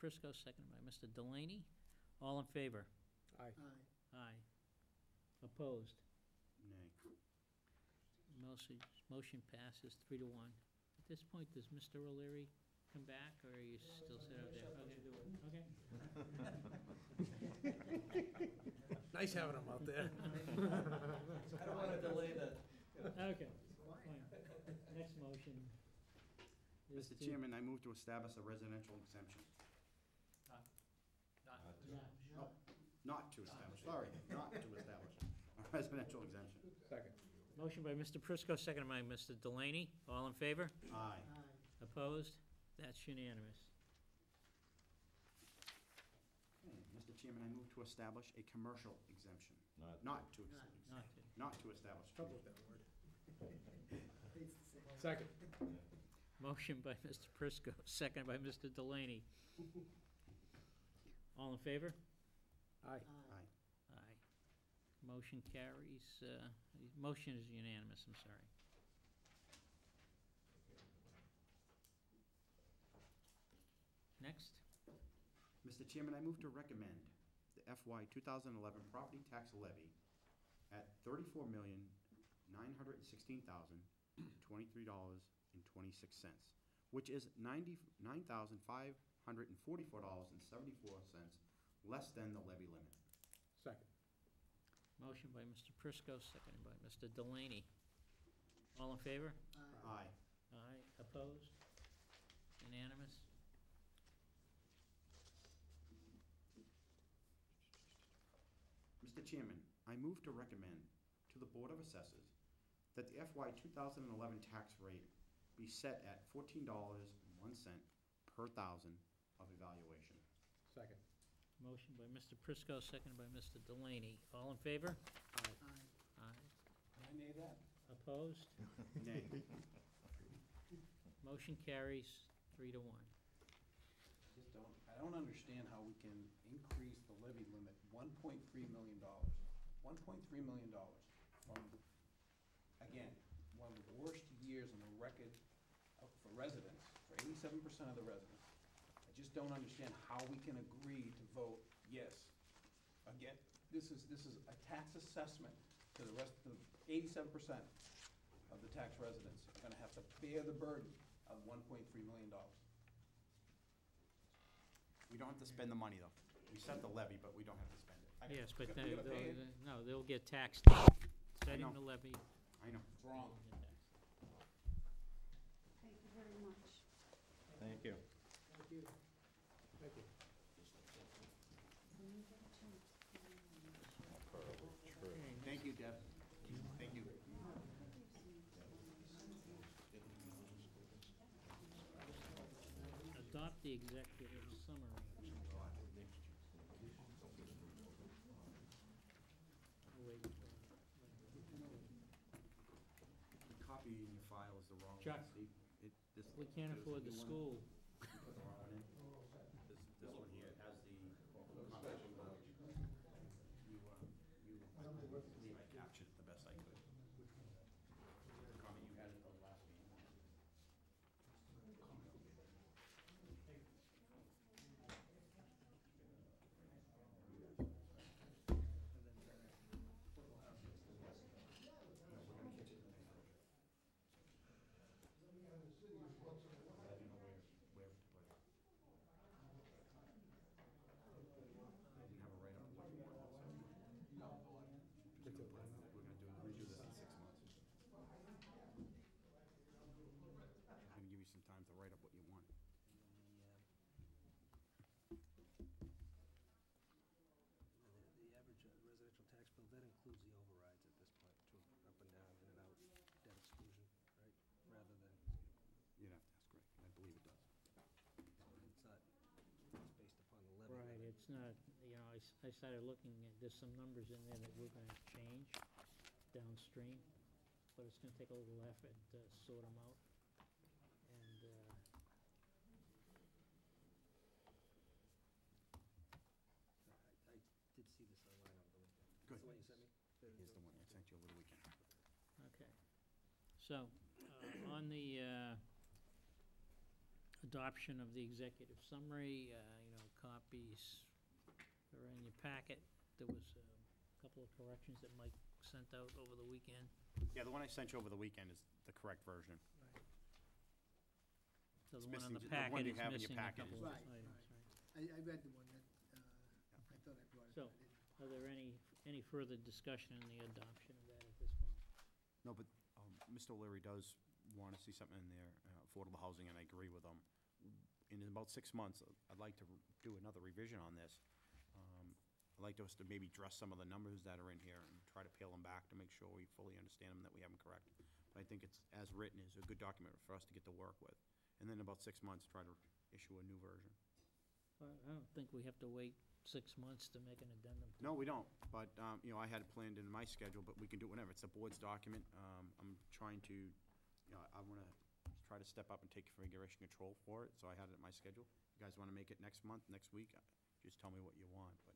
Prisco, seconded by Mr. Delaney. All in favor? Aye. Aye. Opposed? Nay. Motion passes 3-1. At this point, does Mr. O'Leary come back, or are you still sit out there? Okay. Nice having him out there. I don't wanna delay the. Okay, fine. Next motion is Mr. to... Chairman, I move to establish a residential exemption. Not to establish, sorry, not to establish a residential exemption. Second. Motion by Mr. Prisco, seconded by Mr. Delaney. All in favor? Aye. Opposed? That's unanimous. Okay, Mr. Chairman, I move to establish a commercial exemption. Not to Not to. Not to establish. Trouble with that word. Second. Motion by Mr. Prisco, seconded by Mr. Delaney. All in favor? Aye. Aye. Aye. Motion carries, motion is unanimous, I'm sorry. Next, Mr. Chairman, I move to recommend the FY 2011 property tax levy at $34,916,023.26, which is $99,544.74 less than the levy limit. Second. motion by Mr. Prisco, seconded by Mr. Delaney. All in favor? Aye. Aye. Opposed? Unanimous? Mr. Chairman, I move to recommend to the Board of Assessors that the FY 2011 tax rate be set at $14.01 per thousand of evaluation. Second. Motion by Mr. Prisco, seconded by Mr. Delaney. All in favor? Aye. Aye. I nay that. Opposed? Nay. Motion carries 3-1. I don't understand how we can increase the levy limit $1.3 million. $1.3 million from, again, one of the worst years on the record for residents, for 87% of the residents. I just don't understand how we can agree to vote yes. Again, this is a tax assessment to the rest of 87% of the tax residents are gonna have to bear the burden of $1.3 million. We don't have to spend the money, though. We set the levy, but we don't have to spend it. Yes, but We gotta pay it. they'll get taxed. Setting know. the levy. I know. It's wrong. Thank you very much. Thank you. Thank you. Thank you. Thank you, Deb. Thank you. Adopt the executive summary. Wait, The copy in your file is the wrong one, Chuck. Steve. we can't afford the school. Put the wrong one in. This one here has the comment about you, I believe I captured it the best I could. The comment you had at the last meeting. Redo this in 6 months. I'm gonna give you some time to write up what you want. The average residential tax bill, that includes the overrides at this point, too, up and down, in and out, debt exclusion, right? Rather than, You'd have to ask Greg. I believe it does. it's not, it's based upon the levy. Right, it's not, I started looking at, there's some numbers in there that we're gonna change downstream, but it's gonna take a little effort to sort them out. And, I did see this online over the weekend. Good. That's the one you sent me? Here's the one I sent you over the weekend. okay. So, on the, adoption of the executive summary, copies are in your packet. There was a couple of corrections that Mike sent out over the weekend. Yeah, the one I sent you over the weekend is the correct version. So It's the one on missing- the the one packet you is have in your missing a packet couple is- of Right, items, right. right? I read the one that, I thought I brought it. So- but I didn't. Are there any further discussion in the adoption of that at this point? No, but Mr. O'Leary does want to see something in there, affordable housing, and I agree with him. In about 6 months, I'd like to do another revision on this. I'd like us to maybe address some of the numbers that are in here and try to peel them back to make sure we fully understand them, that we have them correct. But I think it's, as written, is a good document for us to get to work with. And then in about 6 months, try to issue a new version. I don't think we have to wait 6 months to make an addendum. to No, it. we don't, but, I had it planned in my schedule, but we can do it whenever. It's the board's document. I'm trying to, I want to try to step up and take configuration control for it, so I had it in my schedule. You guys want to make it next month, next week? Just tell me what you want, but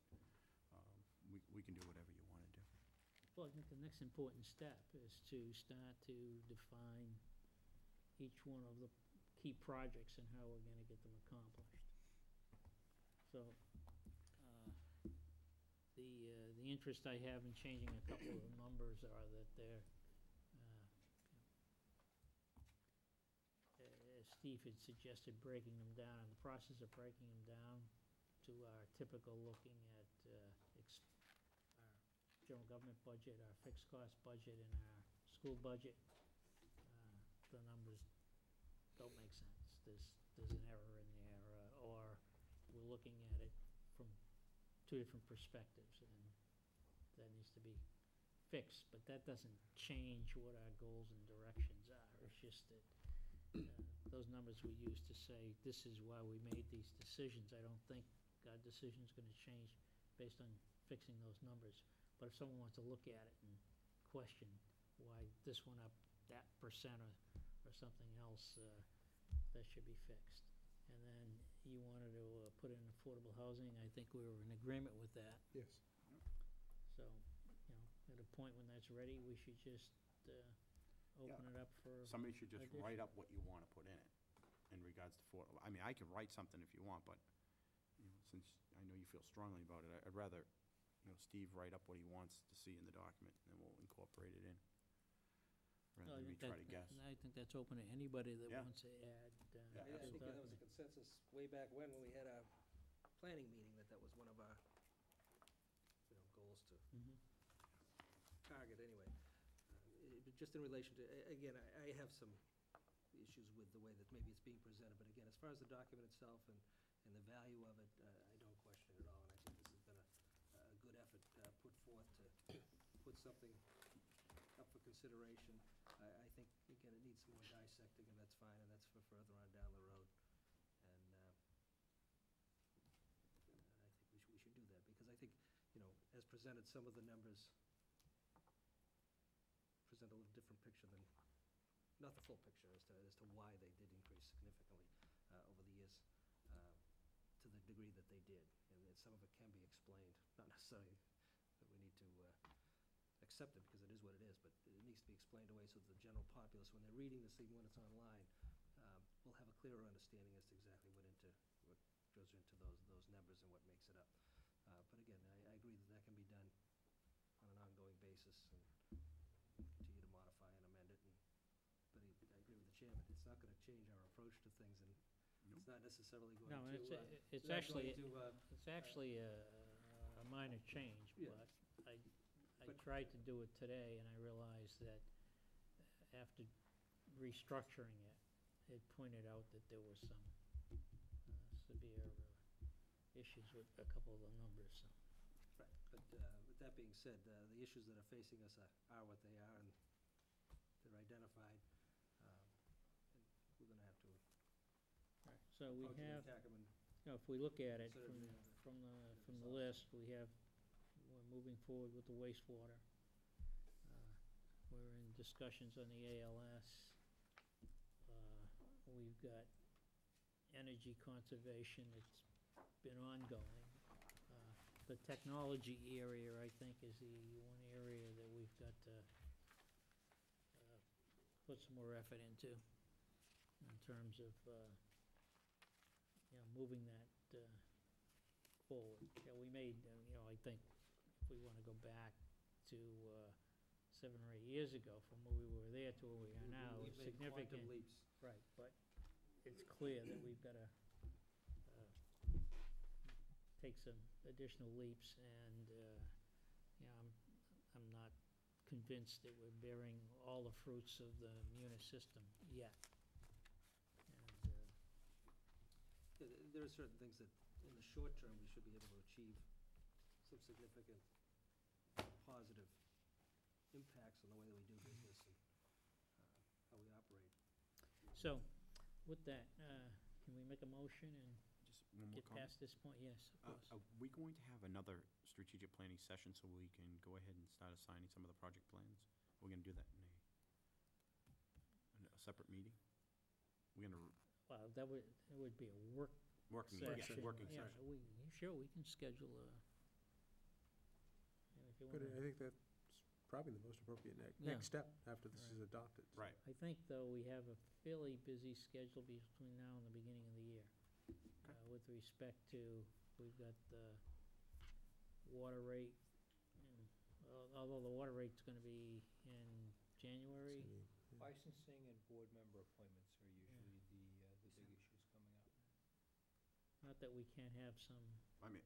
we can do whatever you want to do. Well, I think the next important step is to start to define each one of the key projects and how we're gonna get them accomplished. So, the interest I have in changing a couple of the numbers are that they're, as Steve had suggested, breaking them down, in the process of breaking them down to our typical looking at, our general government budget, our fixed cost budget, and our school budget, the numbers don't make sense. There's an error in there, or we're looking at it from two different perspectives, and that needs to be fixed. But that doesn't change what our goals and directions are. It's just that those numbers we use to say, this is why we made these decisions. I don't think our decision's gonna change based on fixing those numbers. But if someone wants to look at it and question why this went up that percent or something else, that should be fixed. And then you wanted to put in affordable housing, I think we were in agreement with that. Yes. So, at a point when that's ready, we should just open it up for. Somebody should just addition. write up what you want to put in it in regards to I mean, I can write something if you want, but, since I know you feel strongly about it, I'd rather, Steve write up what he wants to see in the document, and then we'll incorporate it in. No, Rather I than me think try to guess. I think that's open to anybody that Yeah. wants to add. Yeah, I think to that was a document. consensus way back when we had our planning meeting, that was one of our, goals to Mhm. target anyway. Just in relation to, again, I have some issues with the way that maybe it's being presented, but again, as far as the document itself and the value of it, I don't question it at all, and I think this has been a good effort put forth to put something up for consideration. I think, again, it needs some more dissecting, and that's fine, and that's for further on down the road. And I think we should do that, because I think, as presented, some of the numbers present a little different picture than, not the full picture, as to why they did increase significantly over the years, to the degree that they did. And some of it can be explained, not necessarily that we need to accept it, because it is what it is, but it needs to be explained away so that the general populace, when they're reading this, even when it's online, will have a clearer understanding as to exactly what goes into those numbers and what makes it up. But again, I agree that can be done on an ongoing basis, and continue to modify and amend it. But I agree with the chairman, it's not gonna change our approach to things, and it's not necessarily going to. No, it's not actually, going to, it's actually a minor change, Yeah. but I But- tried to do it today, and I realized that after restructuring it, it pointed out that there were some severe issues with a couple of the numbers, so. Right, but with that being said, the issues that are facing us are what they are, and they're identified, and we're gonna have to Right, so we approach and have, attack them. And if we look at it Consider it, from the list, we're moving forward with the wastewater. We're in discussions on the ALS. We've got energy conservation that's been ongoing. The technology area, I think, is the one area that we've got to put some more effort into, in terms of, moving that forward. Yeah, we made, I think, if we want to go back to 7 or 8 years ago, from where we were there to where we are now, We've it's made quantum significant. leaps. Right, but it's clear that we've got to take some additional leaps, and, I'm not convinced that we're bearing all the fruits of the Munis system yet. And, There are certain things that, in the short term, we should be able to achieve some significant positive impacts on the way that we do business and how we operate. So, with that, can we make a motion and Just one more get comment. past this point? Yes, of course. Are we going to have another strategic planning session so we can go ahead and start assigning some of the project plans? We're gonna do that in a separate meeting? We're gonna Well, it would be a work working, session. working Yeah, session. sure, we can schedule a, if you But want I think that's probably the most appropriate Yeah. next step after this is Right. adopted. Right. I think, though, we have a fairly busy schedule between now and the beginning of the year. With respect to, we've got the water rate, and, although the water rate's gonna be in January. Licensing and board member appointments are usually the big issues coming up. Not that we can't have some, I mean,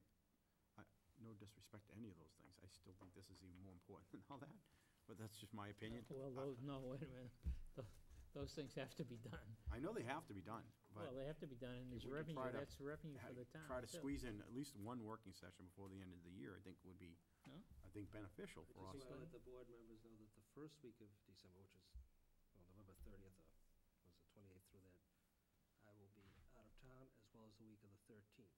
no disrespect to any of those things. I still think this is even more important than all that, but that's just my opinion. well, no, wait a minute. Those things have to be done. I know they have to be done, but Well, they have to be done, and there's if we could revenue, try to that's revenue for the town. try to too. squeeze in at least one working session before the end of the year, I think would be, No? I think, beneficial I for us. just want to let the board members know that the first week of December, which is, well, November 30th, or was it 28th through that, I will be out of town, as well as the week of the 13th.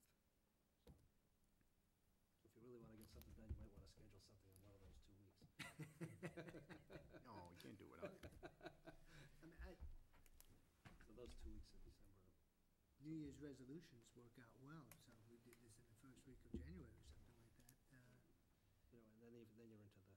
So if you really want to get something done, you might want to schedule something in one of those 2 weeks. No, we can't do it without I mean, So those 2 weeks in December. New Year's resolutions work out well, so if we did this in the first week of January or something like that. And then you're into the,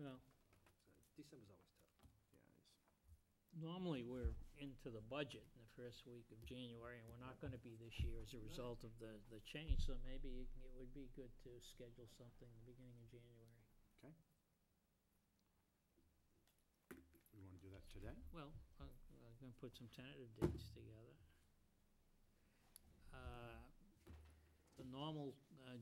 Well, so December's always tough. Yeah, it is. normally, we're into the budget in the first week of January, and we're not gonna be this year as a result of the change, so maybe it would be good to schedule something the beginning of January. We wanna do that today? Well, I'm gonna put some tentative dates together. The normal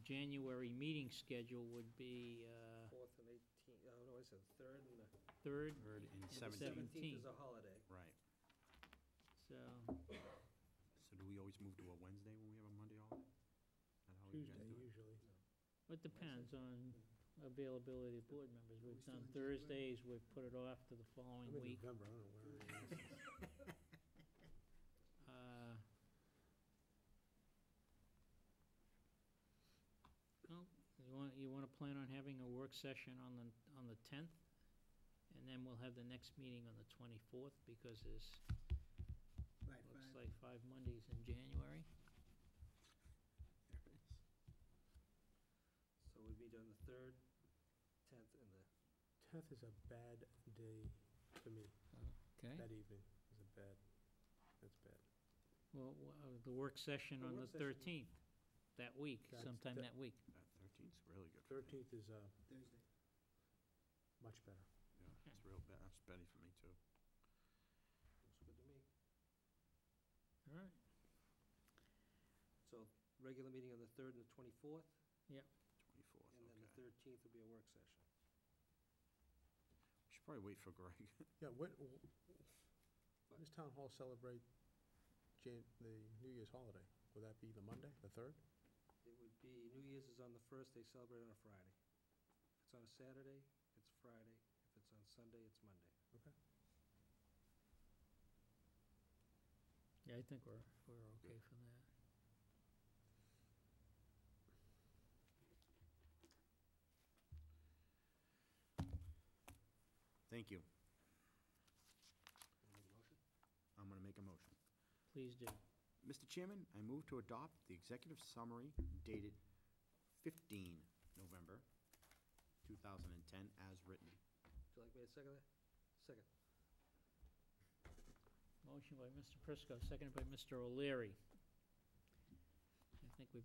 January meeting schedule would be 4th and 18th, oh, no, I said 3rd and the 3rd, Third and the 17th. 17th is a holiday. Right. so So do we always move to a Wednesday when we have a Monday holiday? Is that how you guys Tuesday do it? usually. it depends on availability of board members. we We've still done in January? Thursdays, we've put it off to the following I'm in week. November, I don't know where everyone else is. Well, you wanna plan on having a work session on the 10th? And then we'll have the next meeting on the 24th, because there's, Right, looks right. like 5 Mondays in January. There it is. So we meet on the 3rd, 10th, and the 10th is a bad day for me. Okay. That evening is that's bad. Well, the work session The on the work session. 13th, that week, That's- sometime that- that week. That 13th's really good for me. 13th is Thursday. much better. Yeah, it's real bad, that's Betty for me too. looks good to me. All right. So regular meeting on the 3rd and the 24th, 24th, and then the okay. 13th will be a work session. We should probably wait for Greg. Yeah, when does Town Hall celebrate the New Year's holiday? Would that be the Monday, the 3rd? It would be, New Year's is on the 1st, they celebrate on a Friday. If it's on a Saturday, it's Friday. If it's on Sunday, it's Monday. Okay. Yeah, I think we're okay for that. Thank you. Wanna make a motion? I'm gonna make a motion. Please do. Mr. Chairman, I move to adopt the executive summary dated 15 November 2010 as written. Would you like me to second that? Second. Motion by Mr. Prisco, seconded by Mr. O'Leary. I think we've